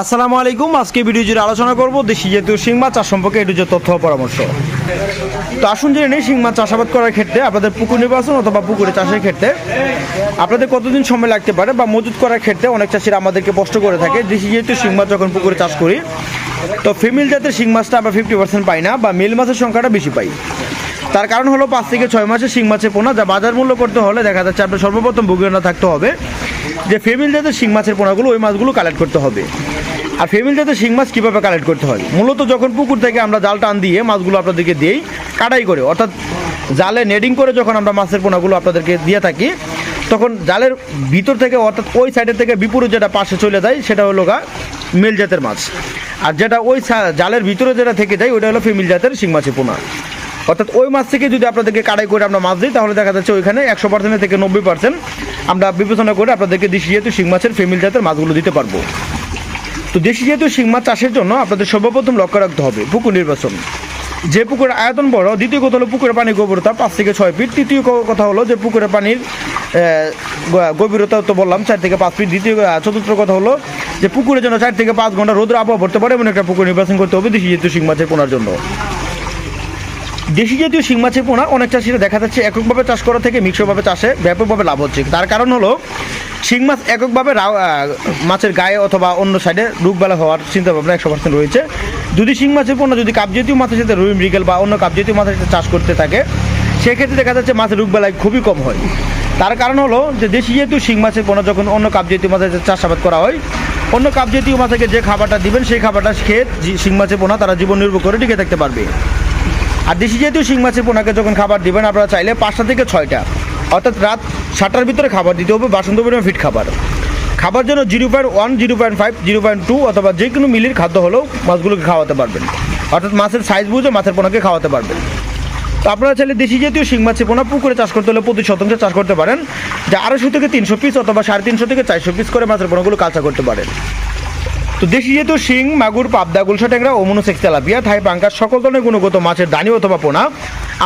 আসসালামু আলাইকুম। আজকে ভিডিও জুড়ে আলোচনা করব দেশি জাতীয় শিং মাছ চাষ সম্পর্কে একটু যে তথ্য পরামর্শ। তো আসুন জেনে নিই, শিং মাছ চাষাবাদ করার ক্ষেত্রে আপনাদের পুকুর নির্বাচন অথবা পুকুরে চাষের ক্ষেত্রে আপনাদের কতদিন সময় লাগতে পারে বা মজুত করার ক্ষেত্রে অনেক চাষিরা আমাদেরকে প্রশ্ন করে থাকে। দেশি জাতীয় শিং মাছ যখন পুকুরে চাষ করি তো ফিমেল জাতের শিং মাছটা আমরা 50% পাই না বা মেল মাছের সংখ্যাটা বেশি পাই। তার কারণ হলো 5 থেকে 6 মাসের শিং মাছের পোনা যা বাজার মূল্য করতে হলে দেখা যাচ্ছে আপনার সর্বপ্রথম ভূগোলনা থাকতে হবে যে ফিমেল জাতের শিং মাছের পোনাগুলো ওই মাছগুলো কালেক্ট করতে হবে। আর ফিমেল জাতের শিং মাছ কীভাবে কালেক্ট করতে হয়, মূলত যখন পুকুর থেকে আমরা জাল টান দিয়ে মাছগুলো আপনাদেরকে দিই কাটাই করে, অর্থাৎ জালে নেডিং করে যখন আমরা মাছের পোনাগুলো আপনাদেরকে দিয়ে থাকি তখন জালের ভিতর থেকে অর্থাৎ ওই সাইডের থেকে বিপরীত যেটা পাশে চলে যায় সেটা হলো মেল জাতের মাছ, আর যেটা ওই জালের ভিতরে যেটা থেকে যায় ওইটা হলো ফিমেল জাতের শিং মাছের পোনা। অর্থাৎ ওই মাছ থেকে যদি আপনাদেরকে কাটাই করে আমরা মাছ দিই তাহলে দেখা যাচ্ছে ওইখানে 100% থেকে 90% আমরা বিবেচনা করে আপনাদেরকে দেশি জাতীয় শিং মাছের ফিমেল জাতের মাছগুলো দিতে পারবো। তো দেশি জাতীয় শিং মাছ চাষের জন্য আপনাদের সর্বপ্রথম লক্ষ্য রাখতে হবে পুকুর নির্বাচন। যে পুকুরের আয়তন বড়, দ্বিতীয় কথা হলো পুকুরের পানির গভীরতা 5 থেকে 6 ফিট, তৃতীয় কথা হলো যে পুকুরের পানির গভীরতা তো বললাম 4 থেকে 5 ফিট, চতুর্থ কথা হলো যে পুকুরে যেন 4 থেকে 5 ঘন্টা রোদের আবহাওয়া পড়তে পারে এমন একটা পুকুর নির্বাচন করতে হবে দেশি জাতীয় শিং মাছের পোনার জন্য। দেশি জাতীয় শিং মাছের পোনা অনেক চাষিরা দেখা যাচ্ছে এককভাবে চাষ করা থেকে মিশ্রভাবে চাষে ব্যাপকভাবে লাভ হচ্ছে। তার কারণ হলো শিং মাছ এককভাবে মাছের গায়ে অথবা অন্য সাইডে রোগবালা হওয়ার চিন্তাভাবনা 100% রয়েছে। যদি শিং মাছের পোনা যদি কাপ জাতীয় মাছের সাথে রুই মৃগেল বা অন্য কাপ জাতীয় মাছের সাথে চাষ করতে থাকে সেক্ষেত্রে দেখা যাচ্ছে মাছের রোগবালাই খুবই কম হয়। তার কারণ হলো যে দেশি জাতীয় শিং মাছের পোনা যখন অন্য কাপ জাতীয় মাছের চাষাবাদ করা হয় অন্য কাপ জাতীয় মাছকে যে খাবারটা দিবেন সেই খাবারটা খেয়ে শিং মাছের পোনা তারা জীবন নির্ভর করে টিকে থাকতে পারবে। আর দেশি জাতীয় শিং মাছের পোনাকে যখন খাবার দিবেন আপনারা চাইলে 5টা থেকে 6টা অর্থাৎ রাত 7টার ভিতরে খাবার দিতে হবে বাসন্ত পরিমাণ ফিট খাবার জন্য 0.1, 0.5, 0.2 অথবা যে কোনো মিলির খাদ্য হলেও মাছগুলোকে খাওয়াতে পারবেন, অর্থাৎ মাছের সাইজ বুঝে মাছের পোনাকে খাওয়াতে পারবেন। তো আপনারা চাইলে দেশি জাতীয় শিং মাছের পোনা পুকুরে চাষ করতে হলে প্রতি শতাংশে চাষ করতে পারেন যা 250 থেকে 300 পিস অথবা 350 থেকে 400 পিস করে মাছের পোনাগুলো কাঁচা করতে পারেন। তো দেশি জাতীয় শিং, মাগুর, পাবদা, গুলশা ট্যাংরা ও মনোসেক্স তেলাপিয়া, থাই পাঙ্গাস সকল ধরনের গুণগত মাছের দানি অথবা পোনা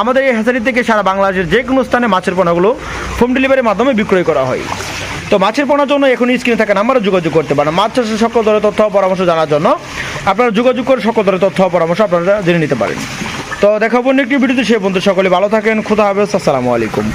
আমাদের এই হ্যাচারি থেকে সারা বাংলাদেশের যে কোনো স্থানে মাছের পোনাগুলো হোম ডেলিভারির মাধ্যমে বিক্রয় করা হয়। তো মাছের পোনার জন্য এখনই স্ক্রিনে থাকা নাম্বারে যোগাযোগ করতে পারেন। মাছ চাষের সকল ধরনের তথ্য পরামর্শ জানার জন্য আপনারা যোগাযোগ করে সকল ধরনের তথ্য পরামর্শ আপনারা জেনে নিতে পারেন। তো দেখাবো অন্য একটি ভিডিওতে, সে বন্ধু সকলে ভালো থাকেন, খুদা হাফেজ, আসসালামু আলাইকুম।